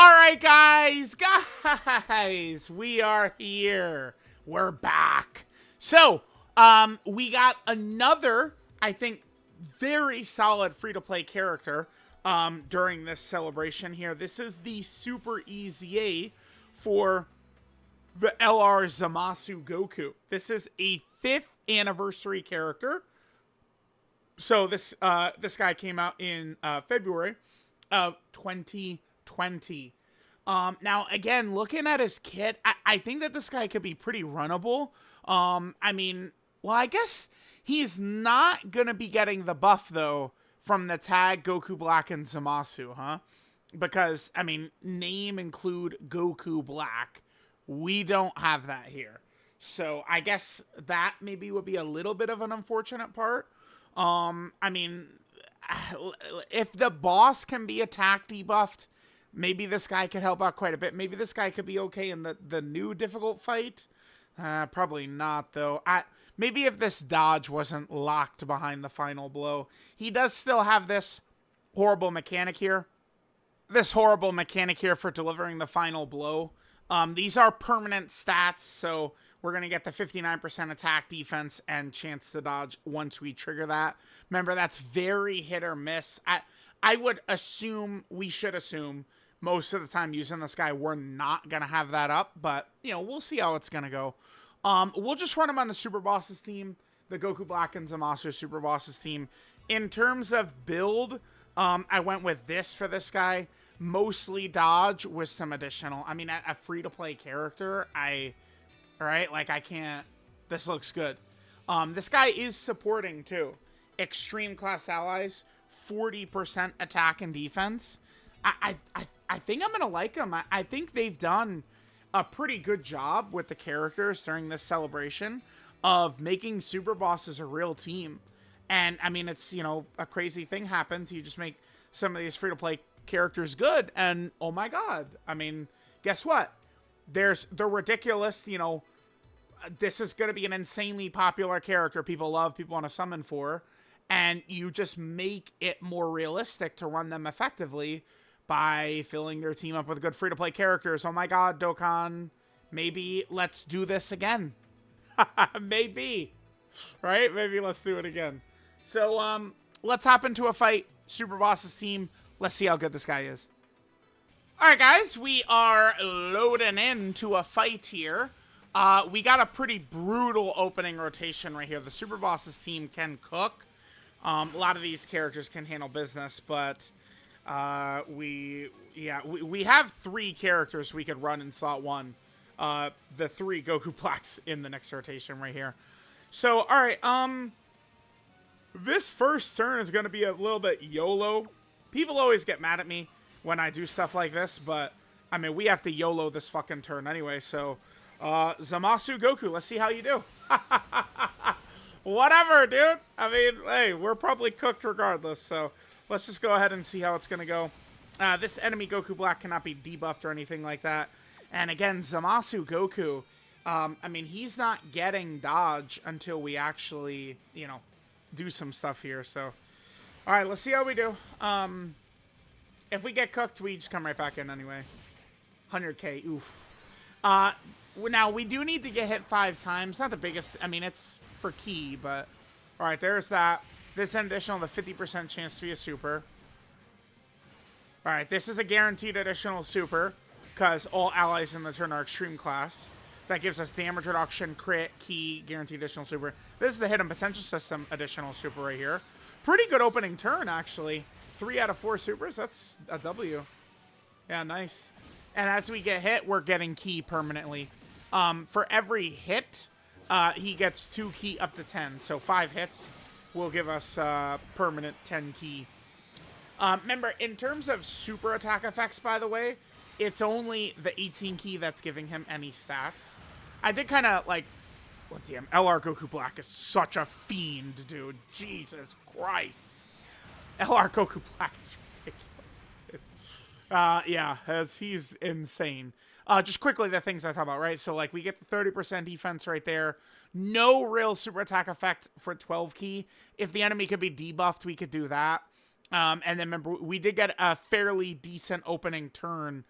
All right, guys, we are here. We're back. So, we got another, I think, very solid free-to-play character during this celebration here. This is the Super EZA for the LR Zamasu Goku. This is a 5th anniversary character. So this guy came out in February of 2020. Now, again, looking at his kit, I think that this guy could be pretty runnable. I mean, well, I guess he's not going to be getting the buff, though, from the tag Goku Black and Zamasu, huh? Because, I mean, name include Goku Black. We don't have that here. So I guess that maybe would be a little bit of an unfortunate part. I mean, if the boss can be attack debuffed, maybe this guy could help out quite a bit. Maybe this guy could be okay in the new difficult fight. Probably not, though. Maybe if this dodge wasn't locked behind the final blow. He does still have this horrible mechanic here. This horrible mechanic here for delivering the final blow. These are permanent stats, so we're going to get the 59% attack, defense, and chance to dodge once we trigger that. Remember, that's very hit or miss. I would assume, we should assume, most of the time using this guy, we're not going to have that up. But, you know, we'll see how it's going to go. We'll just run him on the Super Bosses team, the Goku Black and Zamasu Super Bosses team. In terms of build, I went with this for this guy. Mostly dodge with some additional. I mean, a free-to-play character, right? Like, I can't... This looks good. This guy is supporting, too. Extreme class allies, 40% attack and defense. I think I'm going to like him. I think they've done a pretty good job with the characters during this celebration of making Super Bosses a real team. And, I mean, it's, you know, a crazy thing happens. You just make some of these free-to-play characters good, and oh my god, I mean, guess what? They're ridiculous, you know, this is going to be an insanely popular character people love, people want to summon for, and you just make it more realistic to run them effectively by filling their team up with good free-to-play characters. Oh my god, Dokkan, maybe let's do this again. Maybe, right? Maybe let's do it again. So, let's hop into a fight. Super Bosses team. Let's see how good this guy is. Alright, guys. We are loading into a fight here. We got a pretty brutal opening rotation right here. The Super Bosses team can cook. A lot of these characters can handle business, but we have 3 characters we could run in slot 1. The 3 Goku Blacks in the next rotation right here. So, alright, this first turn is going to be a little bit YOLO. People always get mad at me when I do stuff like this, but, I mean, we have to YOLO this fucking turn anyway, so, Zamasu Goku, let's see how you do. Whatever, dude. I mean, hey, we're probably cooked regardless, so let's just go ahead and see how it's gonna go. This enemy Goku Black cannot be debuffed or anything like that. And again, Zamasu Goku, I mean, he's not getting dodge until we actually, you know, do some stuff here, so... Alright, let's see how we do. If we get cooked, we just come right back in anyway. 100k, oof. Now, we do need to get hit 5 times. Not the biggest, I mean, it's for key, but... Alright, there's that. This is an additional, the 50% chance to be a super. Alright, this is a guaranteed additional super, because all allies in the turn are extreme class. So that gives us damage reduction, crit, key, guaranteed additional super. This is the hidden potential system additional super right here. Pretty good opening turn, actually. 3 out of 4 supers. That's a W. Yeah, nice. And as we get hit, we're getting key permanently. For every hit, he gets 2 key up to 10. So 5 hits will give us permanent 10 key. Remember, in terms of super attack effects, by the way, it's only the 18 key that's giving him any stats. I did kind of, like... Well, damn, LR Goku Black is such a fiend, dude. Jesus Christ. LR Goku Black is ridiculous, dude. Yeah, he's insane. Just quickly, the things I talk about, right? So, like, we get the 30% defense right there. No real super attack effect for 12 key. If the enemy could be debuffed, we could do that. And then remember, we did get a fairly decent opening turn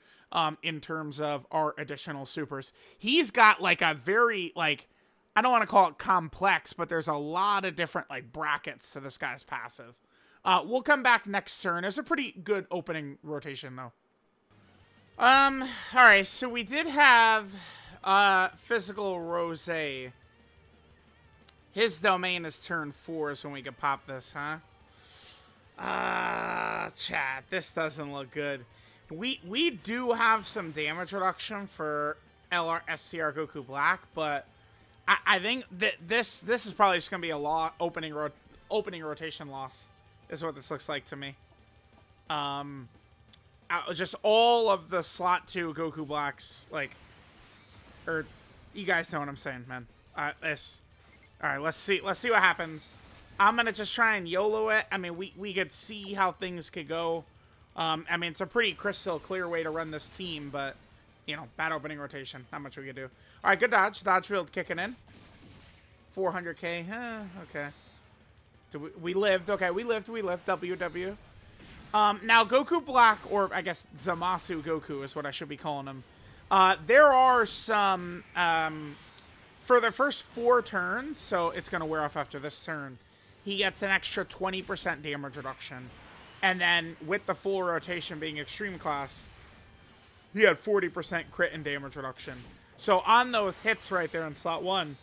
in terms of our additional supers. He's got like a very, like, I don't want to call it complex, but there's a lot of different like brackets to this guy's passive. We'll come back next turn. It's a pretty good opening rotation though. All right, so we did have Physical Rose. His domain is turn 4 is when we could pop this, huh? Chat, this doesn't look good. We do have some damage reduction for LR STR Goku Black, but I think that this is probably just gonna be a opening rotation loss. Is what this looks like to me. Just all of the slot 2 Goku Blacks, like, or you guys know what I'm saying, man. All right, let's see what happens. I'm gonna just try and YOLO it. I mean, we could see how things could go. I mean, it's a pretty crystal clear way to run this team, but you know, bad opening rotation. Not much we could do. All right, good dodge. Dodge field kicking in. 400k. Okay. We lived. Okay, we lived. WW. Now Goku Black, or I guess Zamasu Goku is what I should be calling him. There are some for the first 4 turns, so it's gonna wear off after this turn. He gets an extra 20% damage reduction. And then with the full rotation being extreme class, he had 40% crit and damage reduction. So on those hits right there in slot 1,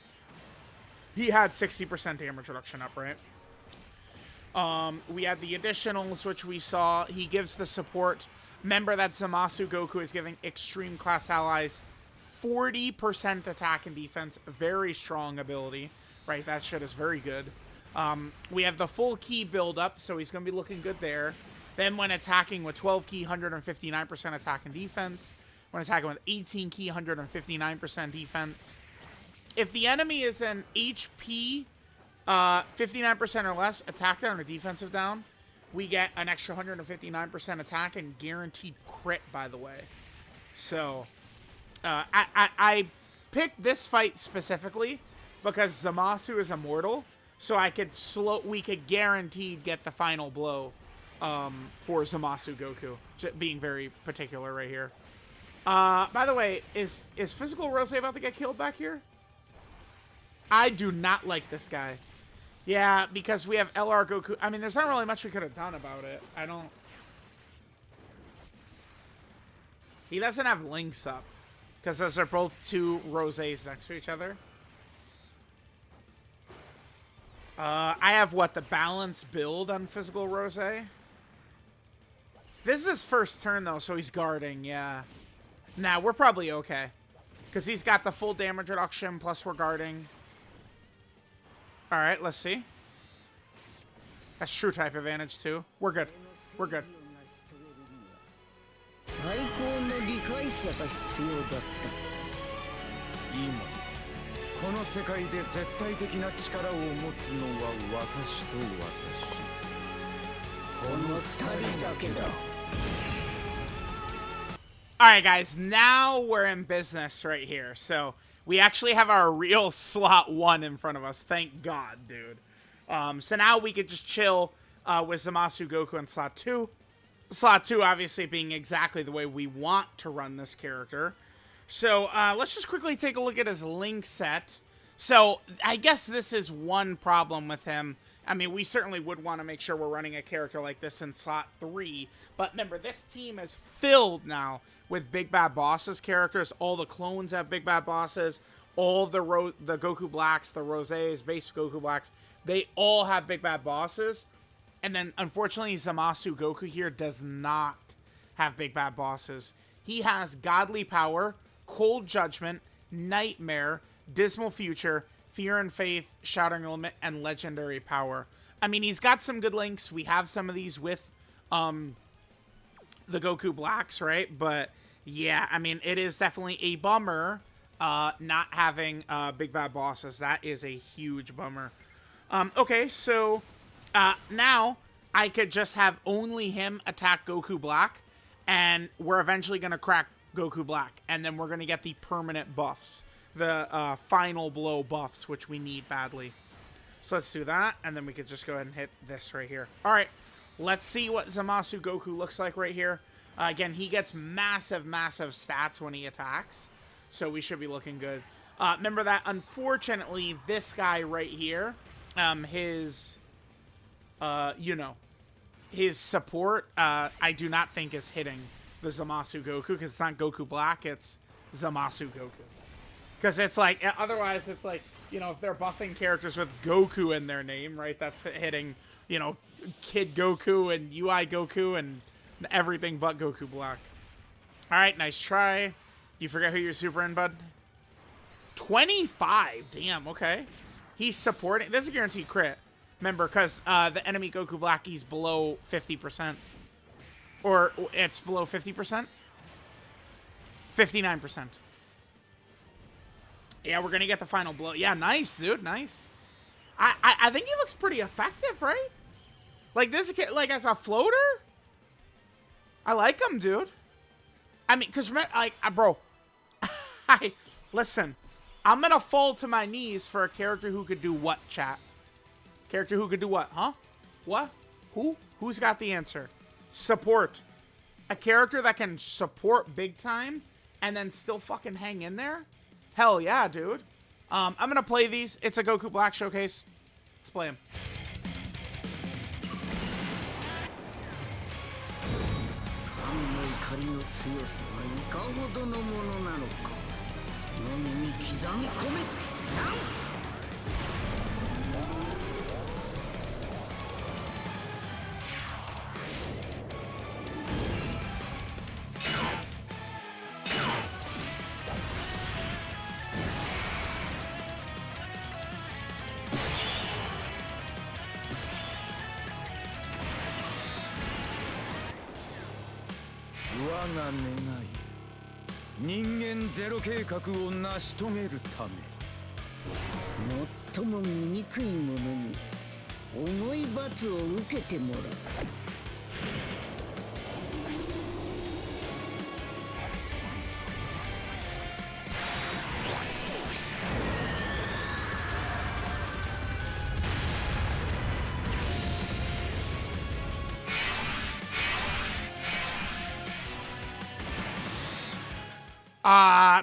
he had 60% damage reduction up, right? We had the additionals, which we saw. He gives the support. Remember that Zamasu Goku is giving extreme class allies 40% attack and defense. Very strong ability, right? That shit is very good. We have the full key build up, so he's going to be looking good there. Then when attacking with 12 key, 159% attack and defense. When attacking with 18 key, 159% defense. If the enemy is an HP 59% or less, attack down or defensive down, we get an extra 159% attack and guaranteed crit, by the way. So, I picked this fight specifically because Zamasu is immortal. So we could guaranteed get the final blow for Zamasu Goku. Being very particular right here. By the way, is Physical Rose about to get killed back here? I do not like this guy. Yeah, because we have LR Goku. I mean, there's not really much we could have done about it. He doesn't have links up. Because those are both 2 Roses next to each other. I have, the balance build on Physical Rose? This is his first turn, though, so he's guarding, yeah. Nah, we're probably okay. Because he's got the full damage reduction, plus we're guarding. Alright, let's see. That's true type advantage, too. We're good. We're good. Alright guys, now we're in business right here. So we actually have our real slot 1 in front of us. Thank God, dude. So now we could just chill with Zamasu Goku in slot 2. Slot 2 obviously being exactly the way we want to run this character. So let's just quickly take a look at his link set. So I guess this is one problem with him. I mean, we certainly would want to make sure we're running a character like this in slot 3. But remember, this team is filled now with Big Bad Bosses characters. All the clones have Big Bad Bosses. All the Goku Blacks, the Roses, base Goku Blacks, they all have Big Bad Bosses. And then, unfortunately, Zamasu Goku here does not have Big Bad Bosses. He has Godly Power, Cold Judgment, Nightmare, Dismal Future, Fear and Faith, Shattering Limit, and Legendary Power. I mean, he's got some good links. We have some of these with the Goku Blacks, right? But, yeah, I mean, it is definitely a bummer not having Big Bad Bosses. That is a huge bummer. Okay, so now I could just have only him attack Goku Black, and we're eventually going to crack Goku Black, and then we're going to get the permanent buffs, the final blow buffs, which we need badly. So let's do that, and then we could just go ahead and hit this right here. All right, Let's see what Zamasu Goku looks like right here. Again, he gets massive, massive stats when he attacks. So we should be looking good. Remember that, unfortunately, this guy right here, his support, I do not think is hitting the Zamasu Goku, because it's not Goku Black, it's Zamasu Goku. Because it's like, otherwise it's like, you know, if they're buffing characters with Goku in their name, right, that's hitting, you know, Kid Goku and UI Goku and everything but Goku Black. Alright, nice try. You forget who you're super in, bud? 25, damn, okay. He's supporting, this is a guaranteed crit. Remember, because the enemy Goku Black, he's below 50%. Or it's below 50%? 59%. Yeah, we're going to get the final blow. Yeah, nice, dude, nice. I think he looks pretty effective, right? Like, this kid, like, as a floater? I like him, dude. I mean, because, like, bro, listen, I'm going to fall to my knees for a character who could do what, chat? Character who could do what? Huh? What? Who? Who's got the answer? Support. A character that can support big time and then still fucking hang in there? Hell yeah, dude. I'm going to play these. It's a Goku Black showcase. Let's play him.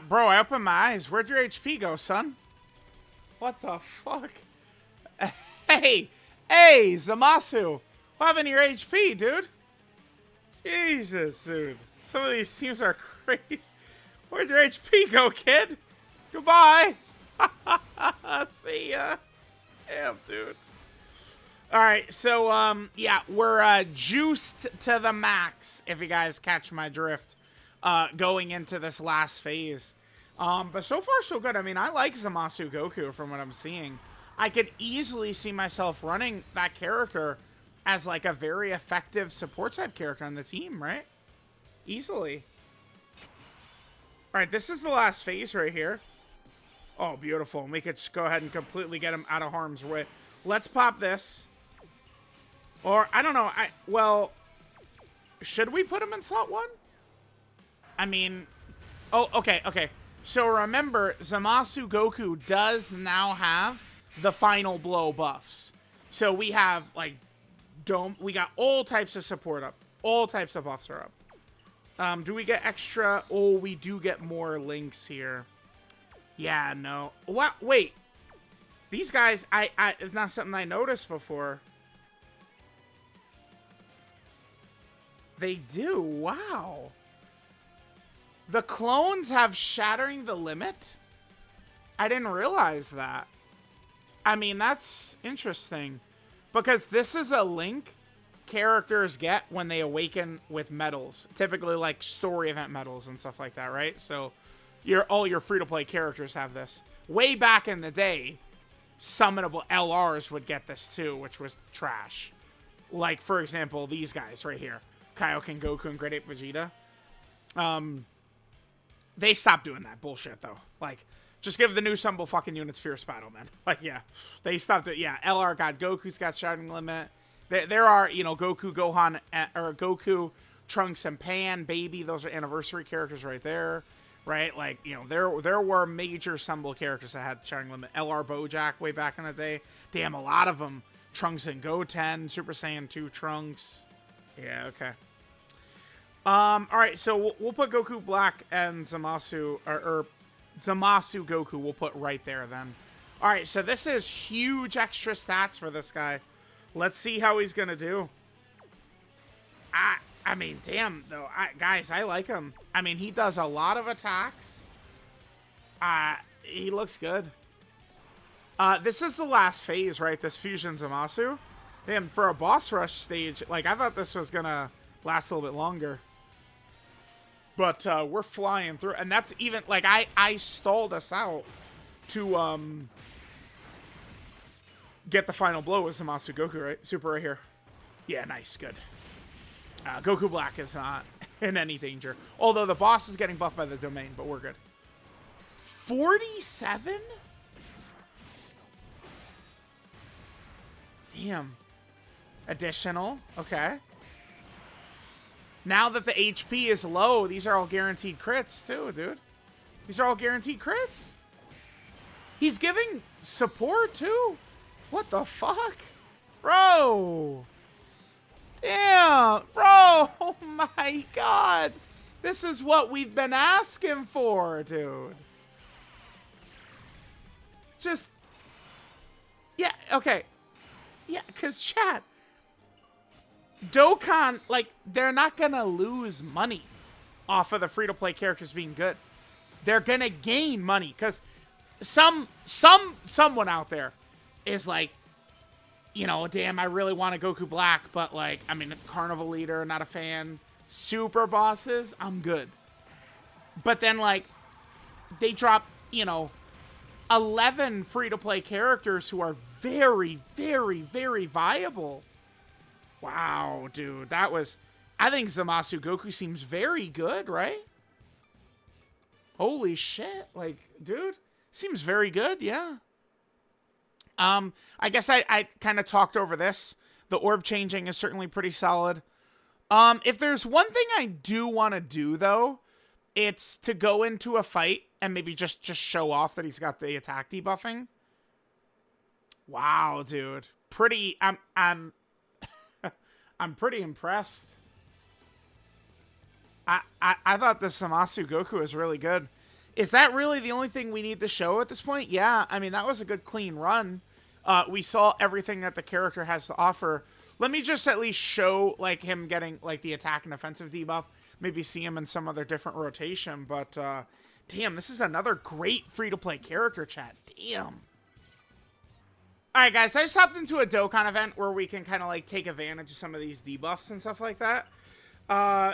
Bro, I opened my eyes. Where'd your HP go, son? What the fuck? Hey, Zamasu. What happened to your HP, dude? Jesus, dude. Some of these teams are crazy. Where'd your HP go, kid? Goodbye. See ya. Damn, dude. Alright, so, yeah, we're juiced to the max, if you guys catch my drift. Going into this last phase. But so far, so good. I mean, I like Zamasu Goku from what I'm seeing. I could easily see myself running that character as, like, a very effective support type character on the team, right? Easily. Alright, this is the last phase right here. Oh, beautiful. And we could just go ahead and completely get him out of harm's way. Let's pop this. Or, I don't know. Well, should we put him in slot 1? I mean, oh, okay. So remember, Zamasu Goku does now have the final blow buffs. So we have, like, we got all types of support up. All types of buffs are up. Do we get extra? Oh, we do get more links here. Yeah, no. What? Wait. These guys, it's not something I noticed before. They do. Wow. The clones have Shattering the Limit? I didn't realize that. I mean, that's interesting. Because this is a link characters get when they awaken with medals. Typically, like, story event medals and stuff like that, right? So, all your free-to-play characters have this. Way back in the day, summonable LRs would get this too, which was trash. Like, for example, these guys right here. Kaioken Goku and Great Ape Vegeta. They stopped doing that bullshit, though. Like, just give the new summonable fucking units Fierce Battle, man. Like, yeah. They stopped it. Yeah, LR got Goku's got Shattering Limit. There are, you know, Goku, Gohan, or Goku, Trunks, and Pan, Baby. Those are anniversary characters right there. Right? Like, you know, there were major summonable characters that had Shattering Limit. LR Bojack way back in the day. Damn, a lot of them Trunks and Goten, Super Saiyan 2 Trunks. Yeah, okay. All right, so we'll put Goku Black and Zamasu, or Zamasu Goku, we'll put right there then. All right, so this is huge extra stats for this guy. Let's see how he's gonna do. I mean, damn, though, guys, I like him. I mean, he does a lot of attacks. He looks good. This is the last phase, right? This Fusion Zamasu. Damn, for a boss rush stage, like, I thought this was gonna last a little bit longer. But, we're flying through. And that's even, like, I stalled us out to, get the final blow with Zamasu Goku, right? Super right here. Yeah, nice, good. Goku Black is not in any danger. Although the boss is getting buffed by the domain, but we're good. 47? Damn. Additional. Okay. Now that the HP is low, these are all guaranteed crits too, dude. These are all guaranteed crits. He's giving support too. What the fuck? Bro. Damn. Bro. Oh my god. This is what we've been asking for, dude. Just. Yeah, okay. Yeah, because chat. Dokkan, like, they're not gonna lose money off of the free-to-play characters being good. They're gonna gain money, because someone out there is like, you know, damn, I really want a Goku Black, but, like, I mean, Carnival Leader, not a fan. Super bosses, I'm good. But then, like, they drop, you know, 11 free-to-play characters who are very, very, very viable. Wow, dude, that was... I think Zamasu Goku seems very good, right? Holy shit, like, dude, seems very good, yeah. I guess I kind of talked over this. The orb changing is certainly pretty solid. If there's one thing I do want to do, though, it's to go into a fight and maybe just show off that he's got the attack debuffing. Wow, dude. Pretty, I'm pretty impressed. I thought this Zamasu Goku was really good. Is that really the only thing we need to show at this point? Yeah, I mean, that was a good clean run. We saw everything that the character has to offer. Let me just at least show, like, him getting, like, the attack and offensive debuff. Maybe see him in some other different rotation. But, damn, this is another great free-to-play character, chat. Damn. Alright, guys, I just hopped into a Dokkan event where we can kind of, like, take advantage of some of these debuffs and stuff like that.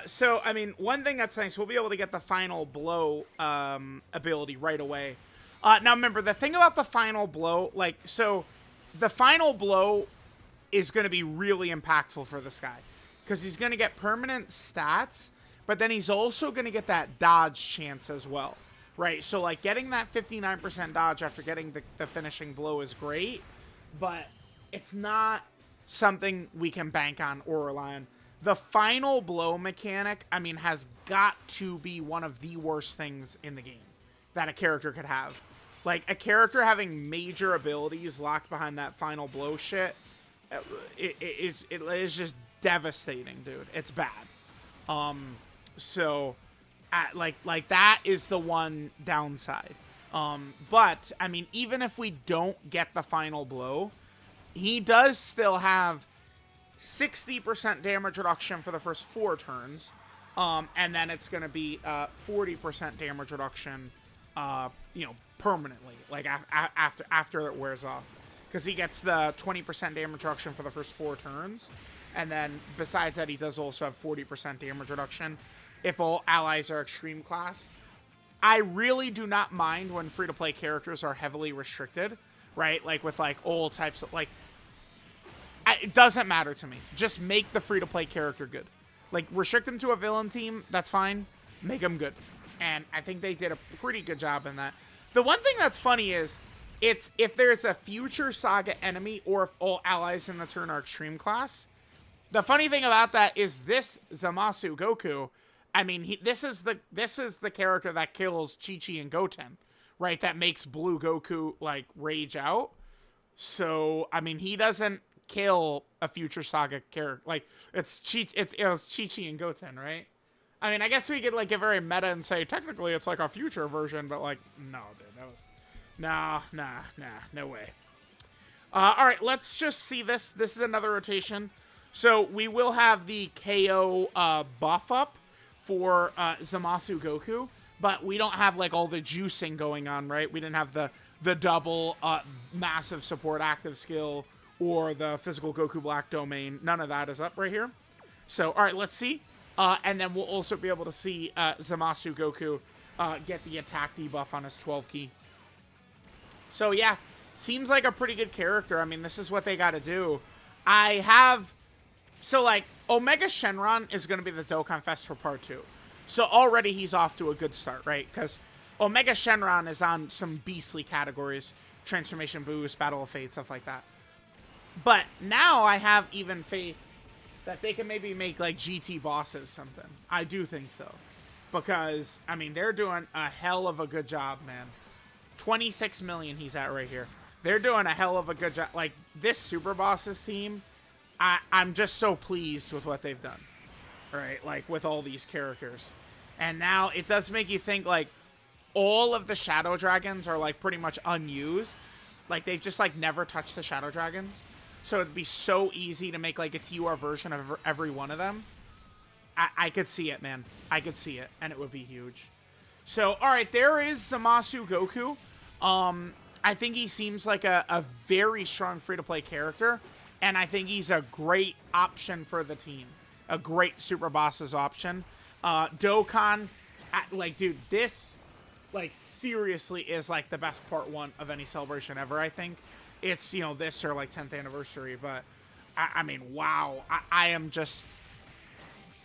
So, I mean, one thing that's nice, we'll be able to get the final blow, ability right away. Now, remember, the thing about the final blow, like, so, the final blow is going to be really impactful for this guy. Because he's going to get permanent stats, but then he's also going to get that dodge chance as well. Right? So, like, getting that 59% dodge after getting the finishing blow is great, but it's not something we can bank on or rely on. The final blow mechanic, I mean, has got to be one of the worst things in the game that a character could have. Like, a character having major abilities locked behind that final blow shit, it is just devastating, dude. It's bad. So, like that is the one downside. But, I mean, even if we don't get the final blow, he does still have 60% damage reduction for the first 4 turns. And then it's going to be 40% damage reduction, you know, permanently, like after it wears off. Because he gets the 20% damage reduction for the first 4 turns. And then, besides that, he does also have 40% damage reduction if all allies are extreme class. I really do not mind when free-to-play characters are heavily restricted, right? Like, with, like, all types of, like... It doesn't matter to me. Just make the free-to-play character good. Like, restrict him to a villain team, that's fine. Make him good. And I think they did a pretty good job in that. The one thing that's funny is, it's if there's a future Saga enemy or if all allies in the turn are extreme class. The funny thing about that is this Zamasu Goku, I mean, this is the character that kills Chi-Chi and Goten, right? That makes Blue Goku, like, rage out. So, I mean, he doesn't kill a Future Saga character. Like, it was Chi-Chi and Goten, right? I mean, I guess we could, like, get very meta and say, technically, it's like a future version, but, like, no, dude, that was... Nah, no way. All right, let's just see this. This is another rotation. So, we will have the KO buff up for Zamasu Goku, but we don't have, like, all the juicing going on, right? We didn't have the double massive support active skill or the physical Goku Black domain. None of that is up right here. So, all right, let's see. And then we'll also be able to see Zamasu Goku get the attack debuff on his 12 key. So, yeah, seems like a pretty good character. I mean, this is what they got to do. So, like, Omega Shenron is going to be the Dokkan Fest for Part 2. So, already he's off to a good start, right? Because Omega Shenron is on some beastly categories. Transformation Boost, Battle of Fate, stuff like that. But now I have even faith that they can maybe make, like, GT bosses something. I do think so. Because, I mean, they're doing a hell of a good job, man. 26 million he's at right here. They're doing a hell of a good job. Like, this Super Bosses team, I'm just so pleased with what they've done. Right? Like, with all these characters. And now, it does make you think, like, all of the Shadow Dragons are, like, pretty much unused. Like, they've just, like, never touched the Shadow Dragons. So it'd be so easy to make, like, a TUR version of every one of them. I could see it, man. I could see it, and it would be huge. So, all right, there is Zamasu Goku. I think he seems like a very strong free-to-play character, and I think he's a great option for the team. A great Super Bosses option. Dokkan, like, dude, this, like, seriously is, like, the best part 1 of any celebration ever, I think. It's, you know, this or, like, 10th anniversary, but, I mean, wow. I am just...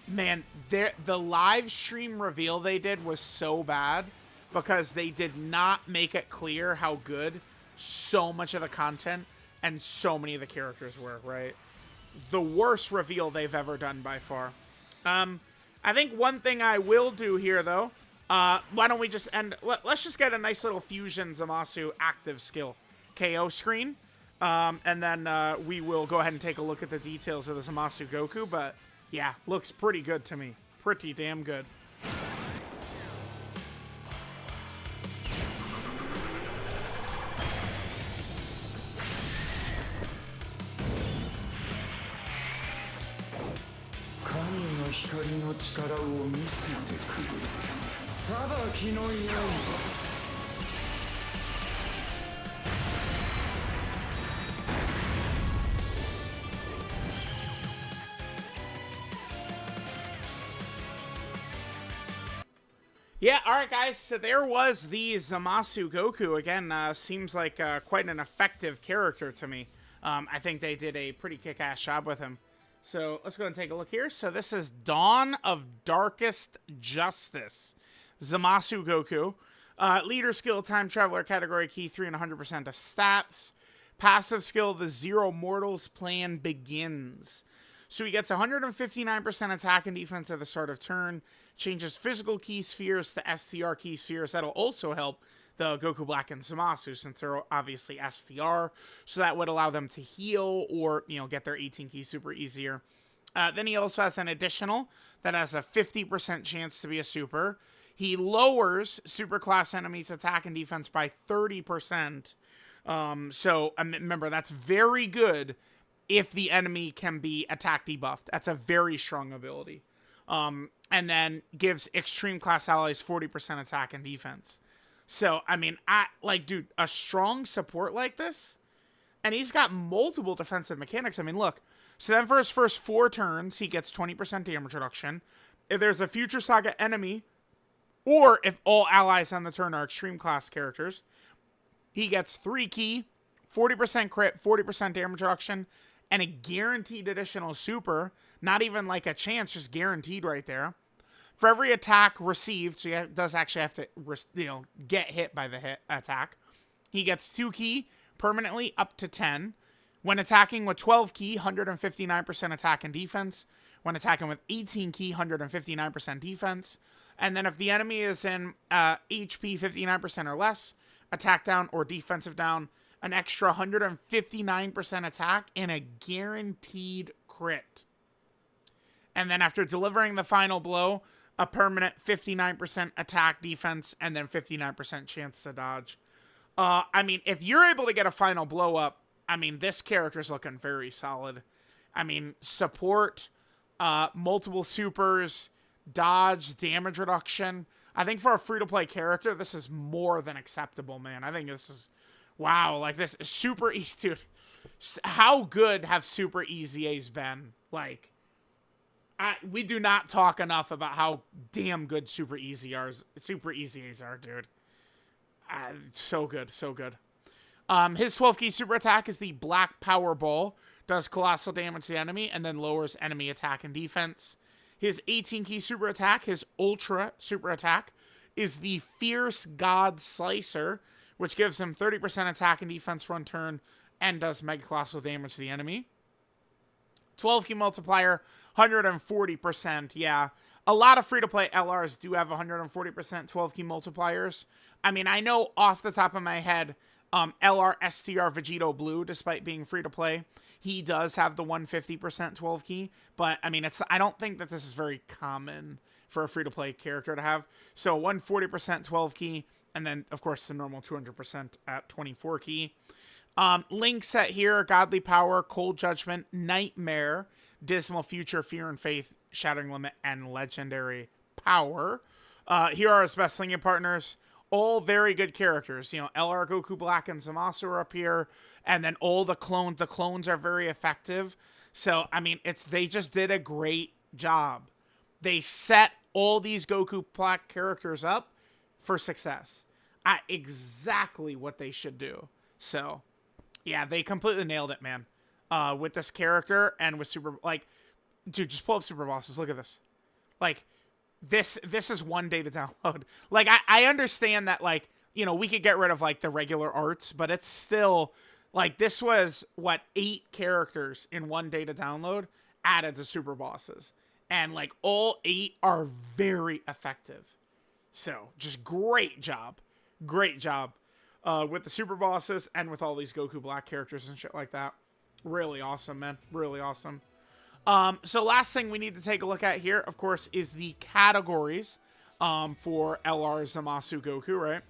Man, the live stream reveal they did was so bad because they did not make it clear how good so much of the content and so many of the characters were, right? The worst reveal they've ever done by far. I think one thing I will do here, though, why don't we just end... Let's just get a nice little Fusion Zamasu active skill KO screen. And then we will go ahead and take a look at the details of the Zamasu Goku, but... Yeah, looks pretty good to me. Pretty damn good. Yeah, alright guys, so there was the Zamasu Goku. Again, seems like quite an effective character to me. I think they did a pretty kick-ass job with him. So let's go and take a look here. So this is Dawn of Darkest Justice. Zamasu Goku. Leader skill, Time Traveler, category key 3 and 100% of stats. Passive skill, the Zero Mortals plan begins. So he gets 159% attack and defense at the start of turn. Changes physical key spheres to STR key spheres. That'll also help the Goku Black and Zamasu since they're obviously STR. So that would allow them to heal or, you know, get their 18 keys super easier. Then he also has an additional that has a 50% chance to be a super. He lowers super class enemies' attack and defense by 30%. So remember, that's very good if the enemy can be attack debuffed. That's a very strong ability. And then gives extreme class allies 40% attack and defense. So, I mean, dude, a strong support like this, and he's got multiple defensive mechanics. I mean, look, so then for his first 4 turns, he gets 20% damage reduction. If there's a Future Saga enemy, or if all allies on the turn are extreme class characters, he gets 3 key, 40% crit, 40% damage reduction, and a guaranteed additional super. Not even like a chance, just guaranteed right there. For every attack received, so he does actually have to, get hit by the hit attack. He gets 2 key permanently up to 10. When attacking with 12 key, 159% attack and defense. When attacking with 18 key, 159% defense. And then if the enemy is in HP 59% or less, attack down or defensive down, an extra 159% attack, and a guaranteed crit. And then after delivering the final blow, a permanent 59% attack defense, and then 59% chance to dodge. I mean, if you're able to get a final blow up, I mean, this character's looking very solid. I mean, support, multiple supers, dodge, damage reduction. I think for a free-to-play character, this is more than acceptable, man. I think this is, wow, like this is super easy, dude. How good have super EZAs been? Like, we do not talk enough about how damn good super EZAs are, dude. So good, so good. His 12 key super attack is the Black Power Ball. Does colossal damage to the enemy and then lowers enemy attack and defense. His 18 key super attack, his Ultra super attack, is the Fierce God Slicer, which gives him 30% attack and defense for 1 turn and does mega colossal damage to the enemy. 12 key multiplier, 140%. Yeah, a lot of free-to-play LRs do have 140% 12 key multipliers. I mean, I know off the top of my head, LR STR Vegito Blue, despite being free-to-play, he does have the 150% 12 key, but I mean, I don't think that this is very common for a free-to-play character to have. So 140% 12 key, and then of course the normal 200% at 24 key. Link set here: Godly Power, Cold Judgment, Nightmare, Dismal Future, Fear and Faith, Shattering Limit, and Legendary Power. Here are his best linking partners. All very good characters. You know, LR Goku Black and Zamasu are up here. And then all the clones. The clones are very effective. So, I mean, they just did a great job. They set all these Goku Black characters up for success. Exactly what they should do. So, yeah, they completely nailed it, man. With this character and with Super... Like, dude, just pull up Super Bosses. Look at this. Like... This is 1 day to download. Like, I understand that, like, you know, we could get rid of, like, the regular arts, but it's still, like, this was, what, 8 characters in 1 day to download added to Super Bosses. And, like, all 8 are very effective. So, just great job. Great job with the Super Bosses and with all these Goku Black characters and shit like that. Really awesome, man. Really awesome. So last thing we need to take a look at here, of course, is the categories for LR Zamasu Goku, right?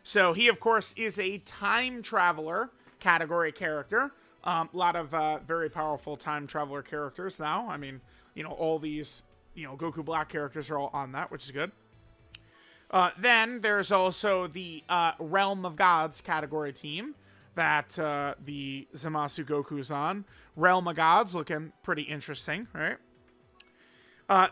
So he, of course, is a time traveler category character. A lot of very powerful time traveler characters now. I mean, you know, all these, you know, Goku Black characters are all on that, which is good. Then there's also the Realm of Gods category team that the Zamasu Goku's on. Realm of Gods looking pretty interesting, right?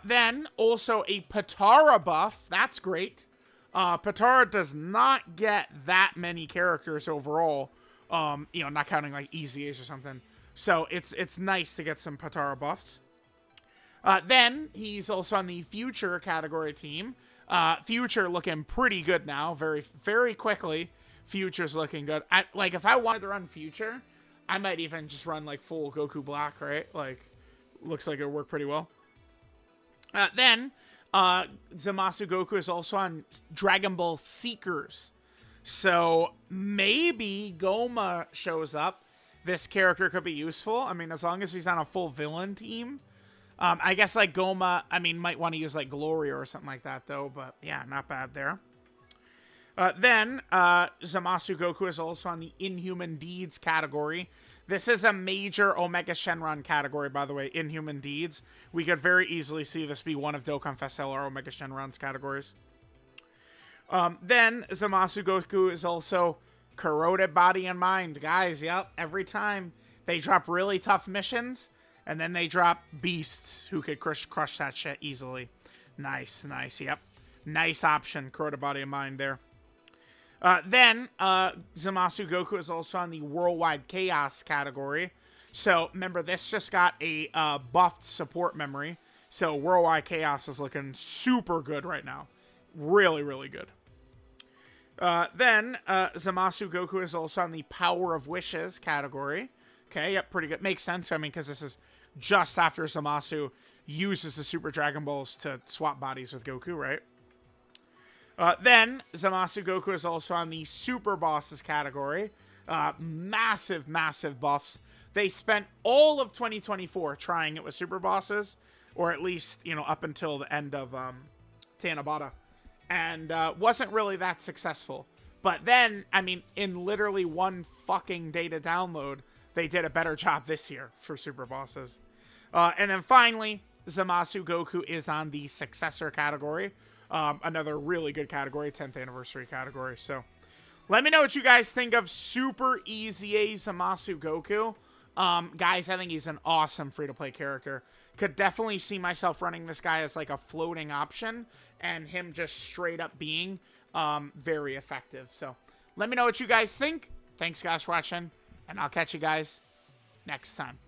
Then also a Patara buff. That's great. Patara does not get that many characters overall. You know, not counting like EZAs or something. So it's nice to get some Patara buffs. Then he's also on the Future category team. Future looking pretty good now. Very, very quickly. Future's looking good. Like, if I wanted to run Future, I might even just run, like, full Goku Black, right? Like, looks like it'll work pretty well. Then, Zamasu Goku is also on Dragon Ball Seekers. So, maybe Goma shows up. This character could be useful. I mean, as long as he's on a full villain team. I guess, like, Goma, I mean, might want to use, like, Gloria or something like that, though. But, yeah, not bad there. Then, Zamasu Goku is also on the Inhuman Deeds category. This is a major Omega Shenron category, by the way, Inhuman Deeds. We could very easily see this be one of Dokkan Fest LR Omega Shenron's categories. Then, Zamasu Goku is also Corroded Body and Mind. Guys, yep, every time they drop really tough missions, and then they drop beasts who could crush that shit easily. Nice, nice, yep. Nice option, Corroded Body and Mind there. Then, Zamasu Goku is also on the Worldwide Chaos category. So, remember, this just got a buffed support memory. So, Worldwide Chaos is looking super good right now. Really, really good. Then, Zamasu Goku is also on the Power of Wishes category. Okay, yep, pretty good. Makes sense, I mean, because this is just after Zamasu uses the Super Dragon Balls to swap bodies with Goku, right? Then, Zamasu Goku is also on the Super Bosses category. Massive, massive buffs. They spent all of 2024 trying it with super bosses, or at least, you know, up until the end of Tanabata, and wasn't really that successful. But then, I mean, in literally one fucking day to download, they did a better job this year for super bosses. And then finally, Zamasu Goku is on the successor category. Another really good category, 10th anniversary category. So let me know what you guys think of Super EZA Zamasu Goku. Guys, I think he's an awesome free-to-play character. Could definitely see myself running this guy as like a floating option and him just straight up being very effective. So let me know what you guys think. Thanks guys for watching, and I'll catch you guys next time.